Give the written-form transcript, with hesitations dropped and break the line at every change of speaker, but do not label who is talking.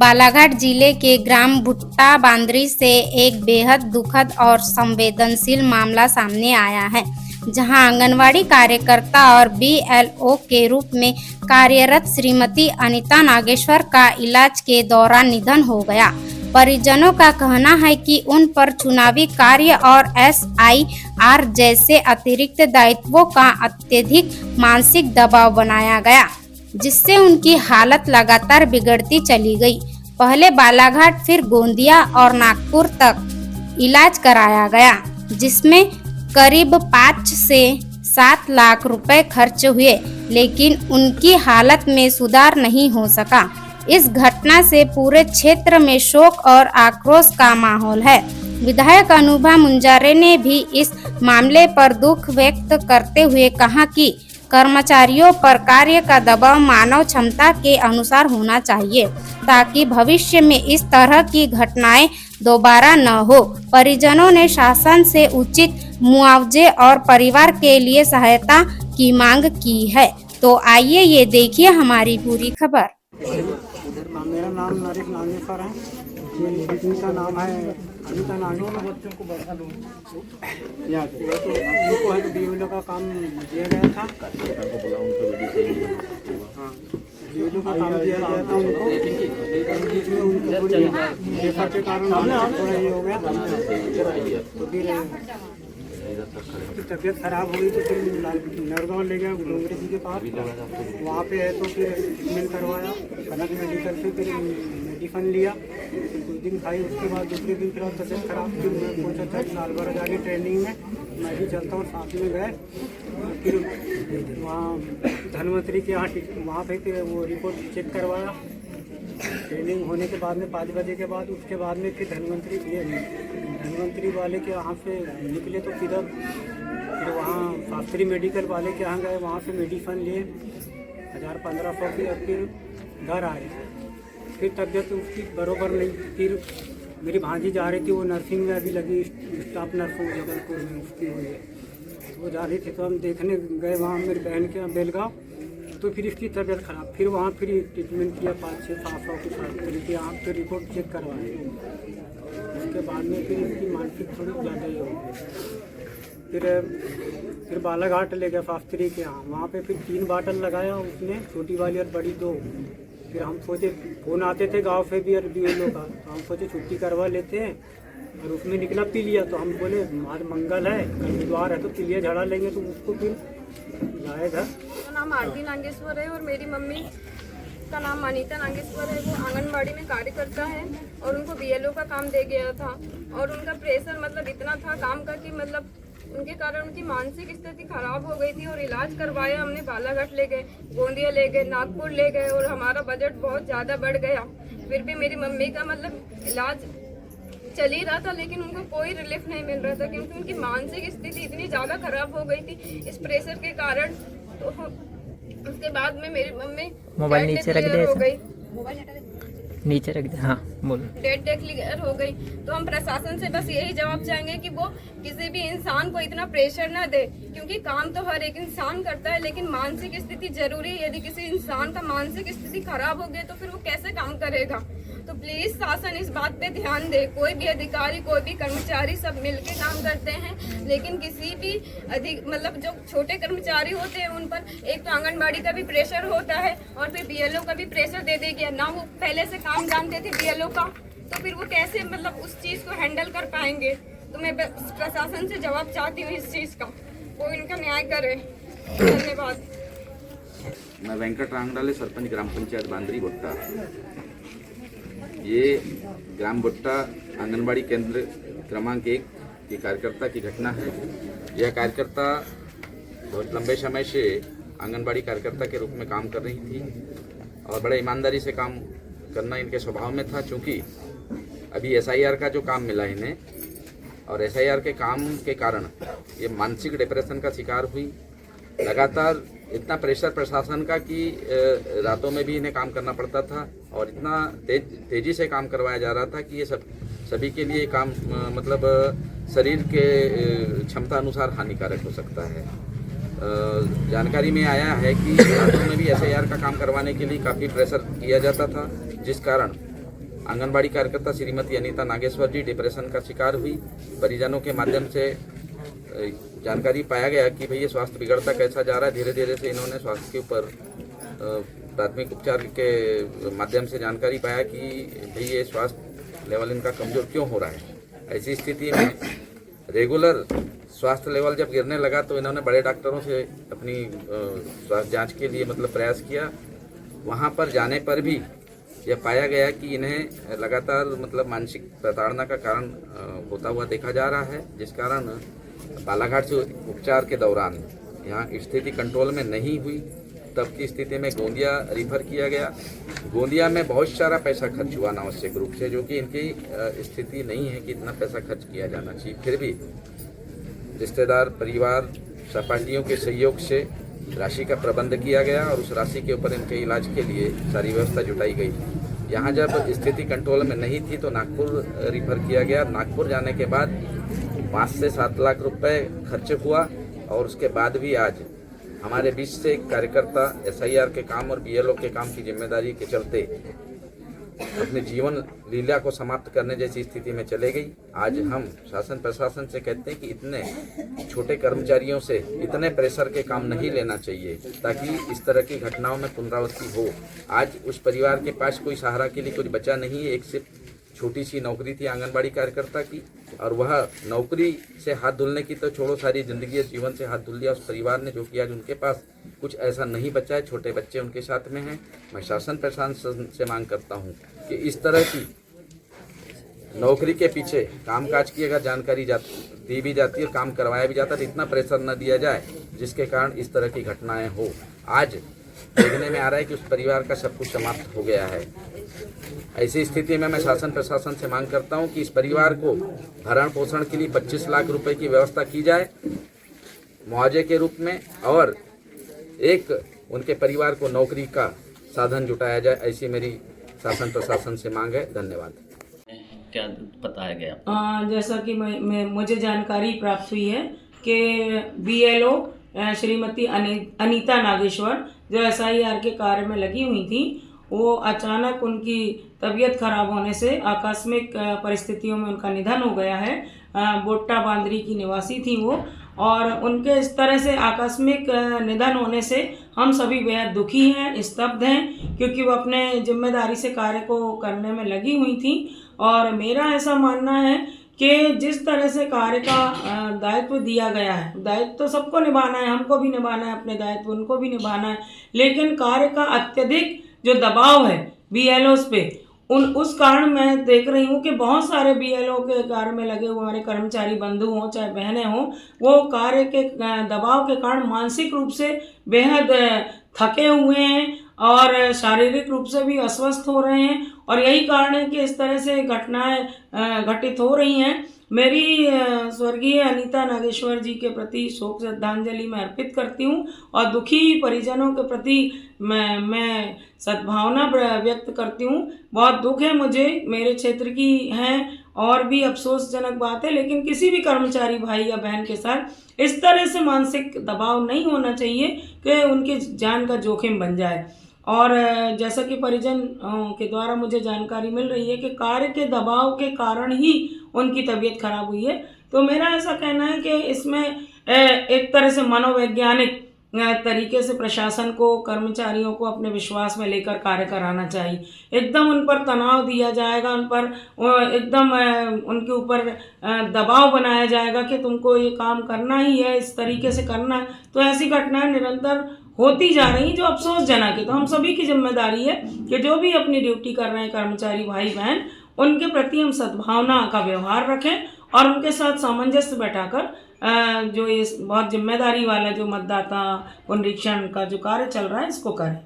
बालाघाट जिले के ग्राम भुट्टा बांदरी से एक बेहद दुखद और संवेदनशील मामला सामने आया है, जहां आंगनवाड़ी कार्यकर्ता और बीएलओ के रूप में कार्यरत श्रीमती अनीता नागेश्वर का इलाज के दौरान निधन हो गया। परिजनों का कहना है कि उन पर चुनावी कार्य और एसआईआर जैसे अतिरिक्त दायित्वों का अत्यधिक मानसिक दबाव बनाया गया, जिससे उनकी हालत लगातार बिगड़ती चली गई। पहले बालाघाट, फिर गोंदिया और नागपुर तक इलाज कराया गया, जिसमें करीब 5 से 7 लाख रुपए खर्च हुए, लेकिन उनकी हालत में सुधार नहीं हो सका। इस घटना से पूरे क्षेत्र में शोक और आक्रोश का माहौल है। विधायक अनुभा मुंजारे ने भी इस मामले पर दुख व्यक्त करते हुए कहा कि कर्मचारियों पर कार्य का दबाव मानव क्षमता के अनुसार होना चाहिए, ताकि भविष्य में इस तरह की घटनाएं दोबारा न हो। परिजनों ने शासन से उचित मुआवजे और परिवार के लिए सहायता की मांग की है। तो आइए ये देखिए हमारी पूरी खबर।
मेरा नाम नरेश नागेश्वर है। मेरी पत्नी का नाम है अनीता नागेश्वर। बच्चों को बढ़ा दो या तो उनको है बीएलओ का काम दिया गया था। हाँ, बीएलओ का काम दिया गया था उनको। बीच में उनको रेफर के कारण थोड़ा ये हो गया, तो फिर उसकी तबीयत खराब हो गई, तो फिर नरगांव ले गया डोंगरे जी के पास। वहाँ पे है तो फिर ट्रीटमेंट करवाया कनक मेडिकल से, फिर मेडिसिन लिया, कुछ दिन खाई। उसके बाद दूसरे दिन फिर तबीयत खराब, फिर मैं पहुँचा था साल भर जाके ट्रेनिंग में, मैं भी चलता हूँ, साथ में गए। फिर वहाँ धनवंतरी के यहाँ वहाँ पे फिर वो रिपोर्ट चेक करवाया। ट्रेनिंग होने के बाद में 5 बजे के बाद, उसके बाद में फिर धनवंतरी वाले के यहाँ से निकले, तो फिर वहाँ शास्त्री मेडिकल वाले के यहाँ गए, वहाँ से मेडिसिन लिए 1000-1500 की, और फिर घर आए। फिर तबीयत उसकी बरोबर नहीं। फिर मेरी भांजी जा रही थी, वो नर्सिंग में अभी लगी, स्टाफ नर्स जबलपुर में उसकी हुई है, वो जा रही थी, तो हम देखने गए वहाँ मेरी बहन के यहाँ बेलगांव। तो फिर इसकी तबीयत खराब, फिर वहाँ फिर ट्रीटमेंट किया 500-700 की शास्त्री के यहाँ, फिर रिपोर्ट चेक करवाए। उसके बाद में फिर इसकी मानसिक थोड़ी ज़्यादा ही हो गई। फिर बालाघाट ले गया शास्त्री के यहाँ, वहाँ पे फिर 3 बाटल लगाया उसने, छोटी वाली और बड़ी 2। फिर हम सोचे, फ़ोन आते थे गांव से भी और बीएलओ का, तो हम सोचे छुट्टी करवा लेते हैं, और उसमें निकला पी लिया। तो हम बोले आज मंगल है, कल बुधवार है, तो पी लिया, झड़ा लेंगे, तो उसको फिर लाए घर।
मेरा नाम आरती नागेश्वर है और मेरी मम्मी का नाम अनीता नागेश्वर है। वो आंगनबाड़ी में कार्य करता है और उनको बीएलओ का काम दे गया था, और उनका प्रेशर मतलब इतना था काम का कि मतलब उनके कारण उनकी मानसिक स्थिति खराब हो गई थी। और इलाज करवाया हमने, बालाघाट ले गए, गोंदिया ले गए, नागपुर ले गए, और हमारा बजट बहुत ज़्यादा बढ़ गया। फिर भी मेरी मम्मी का मतलब इलाज चल ही रहा था, लेकिन उनको कोई रिलीफ नहीं मिल रहा था, क्योंकि उनकी मानसिक स्थिति इतनी ज़्यादा खराब हो गई थी इस प्रेशर के कारण। तो उसके बाद में मेरी मम्मी
मोबाइल नीचे रख दे,
हो गई,
नीचे रख दे। हाँ बोलो।
डेट क्लियर हो गई। तो हम प्रशासन से बस यही जवाब चाहेंगे कि वो किसी भी इंसान को इतना प्रेशर ना दे, क्योंकि काम तो हर एक इंसान करता है, लेकिन मानसिक स्थिति जरूरी है। यदि किसी इंसान का मानसिक स्थिति खराब हो गई तो फिर वो कैसे काम करेगा। तो प्लीज शासन इस बात पे ध्यान दे। कोई भी अधिकारी, कोई भी कर्मचारी सब मिलके काम करते हैं, लेकिन किसी भी मतलब जो छोटे कर्मचारी होते हैं उन पर एक तो आंगनबाड़ी का भी प्रेशर होता है, और फिर बीएलओ का भी प्रेशर दे देगी ना। वो पहले से काम जानते थे बीएलओ का, तो फिर वो कैसे मतलब उस चीज को हैंडल कर पाएंगे। तो मैं प्रशासन से जवाब चाहती हूँ इस चीज का, कोई इनका न्याय करे। धन्यवाद।
मैं वेंकट रांगडाले, सरपंच ग्राम पंचायत बांदरी भुट्टा। ये ग्राम भुट्टा आंगनबाड़ी केंद्र क्रमांक 1 की कार्यकर्ता की घटना है। यह कार्यकर्ता बहुत लंबे समय से आंगनबाड़ी कार्यकर्ता के रूप में काम कर रही थी, और बड़े ईमानदारी से काम करना इनके स्वभाव में था। चूँकि अभी एसआईआर का जो काम मिला इन्हें, और एसआईआर के काम के कारण ये मानसिक डिप्रेशन का शिकार हुई। लगातार इतना प्रेशर प्रशासन का कि रातों में भी इन्हें काम करना पड़ता था, और इतना तेजी से काम करवाया जा रहा था कि ये सभी के लिए काम मतलब शरीर के क्षमता अनुसार हानिकारक हो सकता है। जानकारी में आया है कि रातों में भी एसआईआर का काम करवाने के लिए काफ़ी प्रेशर किया जाता था, जिस कारण आंगनबाड़ी कार्यकर्ता श्रीमती अनीता नागेश्वर जी डिप्रेशन का शिकार हुई। परिजनों के माध्यम से जानकारी पाया गया कि भई ये स्वास्थ्य बिगड़ता कैसा जा रहा है। धीरे धीरे से इन्होंने स्वास्थ्य के ऊपर प्राथमिक उपचार के माध्यम से जानकारी पाया कि भई ये स्वास्थ्य लेवल इनका कमज़ोर क्यों हो रहा है। ऐसी स्थिति में रेगुलर स्वास्थ्य लेवल जब गिरने लगा तो इन्होंने बड़े डॉक्टरों से अपनी स्वास्थ्य जांच के लिए प्रयास किया। वहां पर जाने पर भी यह पाया गया कि इन्हें लगातार मानसिक प्रताड़ना का कारण होता हुआ देखा जा रहा है, जिस कारण बालाघाट से उपचार के दौरान यहाँ स्थिति कंट्रोल में नहीं हुई। तब की स्थिति में गोंदिया रिफर किया गया। गोंदिया में बहुत सारा पैसा खर्च हुआ अनावश्यक रूप से, जो कि इनकी स्थिति नहीं है कि इतना पैसा खर्च किया जाना चाहिए। फिर भी रिश्तेदार, परिवार, सहपाठियों के सहयोग से राशि का प्रबंध किया गया और उस राशि के ऊपर इनके इलाज के लिए सारी व्यवस्था जुटाई गई। यहाँ जब स्थिति कंट्रोल में नहीं थी तो नागपुर रिफर किया गया। नागपुर जाने के बाद 5 से 7 लाख रुपए खर्च हुआ और उसके बाद भी आज हमारे बीच से एक कार्यकर्ता SIR के काम और BLO के काम की जिम्मेदारी के चलते अपने जीवन लीला को समाप्त करने जैसी स्थिति में चले गई। आज हम शासन प्रशासन से कहते हैं कि इतने छोटे कर्मचारियों से इतने प्रेशर के काम नहीं लेना चाहिए ताकि इस तरह की घटनाओं में पुनरावृत्ति हो। आज उस परिवार के पास कोई सहारा के लिए कुछ बचा नहीं है। एक सिर्फ छोटी सी नौकरी थी आंगनबाड़ी कार्यकर्ता की, और वह नौकरी से हाथ धुलने की तो छोड़ो, सारी जिंदगी जीवन से हाथ धुल लिया उस परिवार ने, जो कि आज उनके पास कुछ ऐसा नहीं बचा है। छोटे बच्चे उनके साथ में हैं। मैं शासन प्रशासन से मांग करता हूं कि इस तरह की नौकरी के पीछे कामकाज की अगर जानकारी दी भी जाती है, काम करवाया भी जाता है, तो इतना प्रेशर न दिया जाए जिसके कारण इस तरह की घटनाएं हो। आज देखने में आ रहा है कि उस परिवार का सब कुछ समाप्त हो गया है। ऐसी स्थिति में मैं शासन प्रशासन से मांग करता हूं कि इस परिवार को भरण पोषण के लिए 25 लाख रुपए की व्यवस्था की जाए मुआवजे के रूप में, और एक उनके परिवार को नौकरी का साधन जुटाया जाए। ऐसी मेरी शासन प्रशासन से मांग है। धन्यवाद।
क्या बताया गया?
जैसा कि मुझे जानकारी प्राप्त हुई है कि BLO श्रीमती अनीता नागेश्वर जो SIR के कार्य में लगी हुई थी, वो अचानक उनकी तबीयत खराब होने से आकस्मिक परिस्थितियों में उनका निधन हो गया है। बोट्टा बांद्री की निवासी थी वो, और उनके इस तरह से आकस्मिक निधन होने से हम सभी बेहद दुखी हैं, स्तब्ध हैं, क्योंकि वो अपने जिम्मेदारी से कार्य को करने में लगी हुई थी। और मेरा ऐसा मानना है कि जिस तरह से कार्य का दायित्व दिया गया है, दायित्व तो सबको निभाना है, हमको भी निभाना है अपने दायित्व, उनको भी निभाना है, लेकिन कार्य का अत्यधिक जो दबाव है BLOs पे, उस कारण मैं देख रही हूँ कि बहुत सारे BLO के कार्य में लगे हुए हमारे कर्मचारी बंधु हों चाहे बहनें हों, वो कार्य के दबाव के कारण मानसिक रूप से बेहद थके हुए हैं और शारीरिक रूप से भी अस्वस्थ हो रहे हैं, और यही कारण है कि इस तरह से घटनाएं घटित हो रही हैं। मेरी स्वर्गीय अनीता नागेश्वर जी के प्रति शोक श्रद्धांजलि मैं अर्पित करती हूँ, और दुखी परिजनों के प्रति मैं सद्भावना व्यक्त करती हूँ। बहुत दुख है मुझे, मेरे क्षेत्र की हैं और भी अफसोसजनक बात है, लेकिन किसी भी कर्मचारी भाई या बहन के साथ इस तरह से मानसिक दबाव नहीं होना चाहिए कि उनकी जान का जोखिम बन जाए। और जैसा कि परिजन के द्वारा मुझे जानकारी मिल रही है कि कार्य के दबाव के कारण ही उनकी तबीयत खराब हुई है, तो मेरा ऐसा कहना है कि इसमें एक तरह से मनोवैज्ञानिक तरीके से प्रशासन को, कर्मचारियों को अपने विश्वास में लेकर कार्य कराना चाहिए। एकदम उन पर तनाव दिया जाएगा, उन पर एकदम उनके ऊपर दबाव बनाया जाएगा कि तुमको ये काम करना ही है, इस तरीके से करना है, तो ऐसी घटनाएं निरंतर होती जा रही, जो अफसोसजनक है। तो हम सभी की जिम्मेदारी है कि जो भी अपनी ड्यूटी कर रहे हैं कर्मचारी भाई बहन, उनके प्रति हम सद्भावना का व्यवहार रखें और उनके साथ सामंजस्य बैठाकर जो ये बहुत जिम्मेदारी वाला जो मतदाता पुनरीक्षण का जो कार्य चल रहा है इसको करें।